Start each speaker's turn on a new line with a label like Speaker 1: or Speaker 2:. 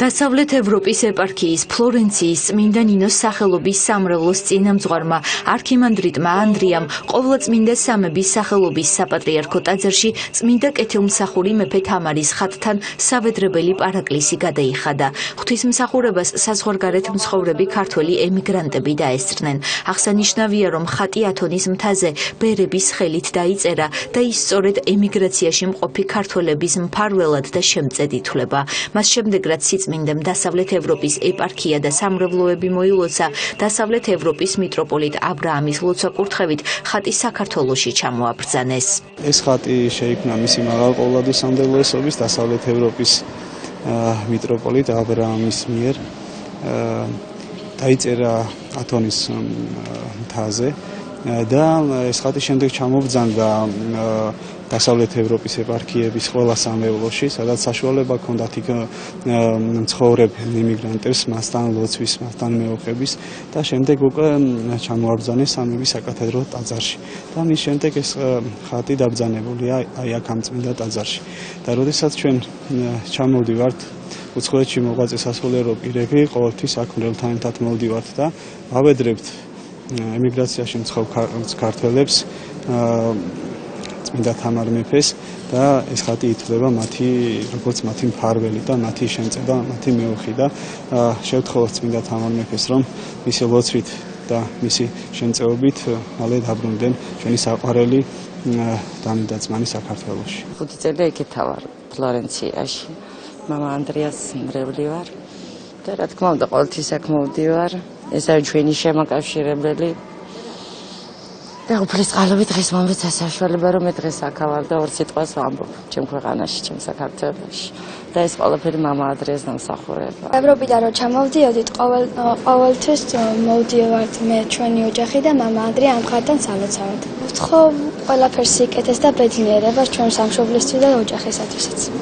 Speaker 1: დასავლეთ ევროპის ეპარქიის ფლორენციის წმინდა ნინოს სახელობის სამრევლოს წინამძღვარმა არქიმანდრიტმა ანდრიამ ყოვლადწმინდა სამების სახელობის საპატრიარქო ტაძარში წმინდა კეთილმსახური მეფე თამარის ხატთან სავედრებელი პარაკლისი გადაიხადა. ღვთისმსახურებას საზღვარგარეთ მცხოვრები ქართველი ემიგრანტები დაესწრნენ. აღსანიშნავია, რომ ხატი ათონის მთაზე ბერების ხელით დაიწერა და ის სწორედ ემიგრაციაში მყოფი ქართველების მფარველად და შემწედ ითვლება. მას შემდეგ რაც წმინდამ დასავლეთ ევროპის ეპარქია და სამრევლოები მოილოცა, დასავლეთ ევროპის მიტროპოლიტ აბრაამის ლოცვა-კურთხევით ხატი საქართველოში ჩამოაბრძანეს.
Speaker 2: ეს ხატი შეიქმნა მისი მაღალყოვლადი სამრევლოების დასავლეთ ევროპის მიტროპოლიტ აბრაამის მიერ დაიწერა ათონის მთაზე და ეს ხატი შემდეგ ჩამობრძანდა დასავლეთ ევროპის ეპარქიების ყველა სამრევლოში, სადაც საშუალება ჰქონდათ იქ მცხოვრებ იმიგრანტებს მასთან ლოცვის, მასთან მეოხების და შემდეგ უკვე ჩამოაბრძანეს სამების საკათედრო ტაძარში. და მის შემდეგ ეს ხატი დაბრძანებულია აი აქ ამ წმინდა ტაძარში. და როდესაც ჩვენ ჩამოვდივართ უცხოეთში მოღვაწე სასულიერო პირები, ყოველთვის აქ მრევლთან ერთად მოვდივართ და ავედრებთ ემიგრაციაში მცხოვრ ქართველებს წმინდა თამარ მეფეს და ეს ხატი ითვლება მათი როგორც მათი მფარველი და მათი შემწედა, მათი მეუხი და შევთხოვოთ წმინდა თამარ მეფეს, რომ მისი ლოცვით და მისი შემწეობით მალე დაბრუნდნენ ჩვენი საყვარელი დანი და ძმანი საქართველოში.
Speaker 3: 5 წელი ეგეთა ვარ ფლორენციაში. მამა ანდრიას მრევლი ვარ და რა თქმა უნდა ყოველთვის აქ მოვდივარ. ეს არის ჩვენი შემაკავშირებელი. და უფლის წყალობით დღეს მომეცა საშუალება, რომ მე დღეს აქ ვარ და ორ სიტყვას ვამბობ ჩემ ქვეყანაში, ჩემ საქართველოში. და ეს ყველაფერი მამა ანდრიას დამსახურება.
Speaker 4: ევროპიდან რო ჩამოვდიოდით, ყოველთვის მოვდივართ მე, ჩვენი ოჯახი და მამა ანდრია ამ ხატთან სალოცავად. ვთხოვ ყველაფერს სიკეთეს და ბედნიერებას ჩვენ სამშობლოსთვის და ოჯახისათვისაც.